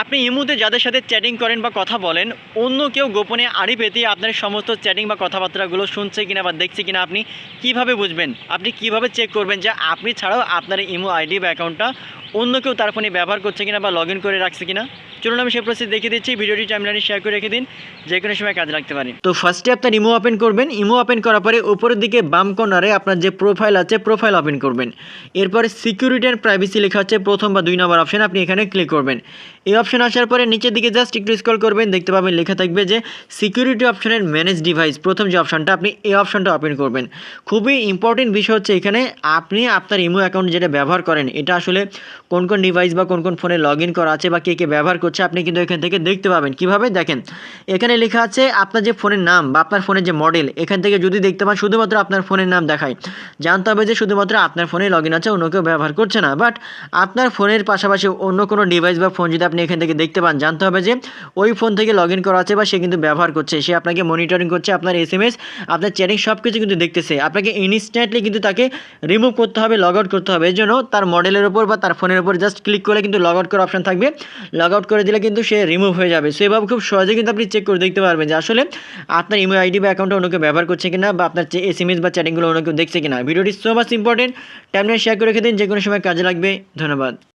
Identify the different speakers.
Speaker 1: আপনি ইমোতে যাদের সাথে চ্যাটিং করেন বা কথা বলেন, অন্য কেউ গোপনে আড়ি পেতে আপনার সমস্ত চ্যাটিং বা কথাবার্তাগুলো শুনছে কিনা বা দেখছে কিনা আপনি কিভাবে বুঝবেন? আপনি কিভাবে চেক করবেন যে আপনি ছাড়াও আপনার ইমো আইডি বা অ্যাকাউন্টটা অন্য কেউ তার ফোনে ব্যবহার করছে কিনা বা লগ ইন করে রাখছে কিনা? চলুন আমি সেই প্রসেস দেখিয়ে দিচ্ছি। ভিডিওটি টাইমলাইনে শেয়ার করে রেখে দিন, যে কোনো সময় কাজে লাগতে পারে। তো ফার্স্টে আপনার ইমো ওপেন করবেন। ইমো ওপেন করার পরে উপরের দিকে বাম কর্নারে আপনার যে প্রোফাইল আছে, প্রোফাইল ওপেন করবেন। এরপরে সিকিউরিটি অ্যান্ড প্রাইভেসি লেখা হচ্ছে প্রথম বা 2 নম্বর অপশন, আপনি এখানে ক্লিক করবেন। এই অপশন আসার পরে নিচের দিকে জাস্ট একটু স্ক্রল করবেন, দেখতে পাবেন লেখা থাকবে যে সিকিউরিটি অপশনের ম্যানেজ ডিভাইস, প্রথম যে অপশনটা, আপনি এই অপশনটা ওপেন করবেন। খুবই ইম্পর্টেন্ট বিষয় হচ্ছে এখানে আপনি আপনার ইমো অ্যাকাউন্ট যেটা ব্যবহার করেন, এটা আসলে কোন কোন ডিভাইস বা কোন কোন ফোনে লগ ইন করা আছে বা কে কে ব্যবহার করছে, আপনি কিন্তু এখান থেকে দেখতে পাবেন। কিভাবে দেখেন, এখানে লেখা আছে আপনার যে ফোনের নাম বা আপনার ফোনের যে মডেল, এখান থেকে যদি দেখতে পান শুধুমাত্র আপনার ফোনের নাম দেখায়, জানতে হবে যে শুধুমাত্র আপনার ফোনে লগ ইন আছে, অন্য কেউ ব্যবহার করছে না। বাট আপনার ফোনের পাশাপাশি অন্য কোনো ডিভাইস বা ফোন যদি আপনি এখান থেকে দেখতে পান, জানতে হবে যে ওই ফোন থেকে লগ ইন করা আছে বা সে কিন্তু ব্যবহার করছে, সে আপনাকে মনিটরিং করছে, আপনার এসএমএস, আপনার চ্যাটিং সব কিছু কিন্তু দেখতেছে। আপনাকে ইনস্ট্যান্টলি কিন্তু তাকে রিমুভ করতে হবে, লগ আউট করতে হবে। এর জন্য তার মডেলের উপর বা তার ফোনের উপর জাস্ট ক্লিক করলে কিন্তু লগ আউট করার অপশন থাকবে, লগ আউট করে দিলে কিন্তু সে রিমুভ হয়ে যাবে। সো এভাবে খুব সহজে কিন্তু আপনি চেক করে দেখতে পারবেন যে আসলে আপনার ইমেল আইডি বা অ্যাকাউন্টটা অন্য কেউ ব্যবহার করছে কিনা বা আপনার এসএমএস বা চ্যাটিংগুলো অন্য কেউ দেখছে কিনা। ভিডিওটি সো মাচ ইম্পর্টেন্ট, টাইমলাইনে শেয়ার করে রেখে দিন, যে কোনো সময় কাজে লাগবে। ধন্যবাদ।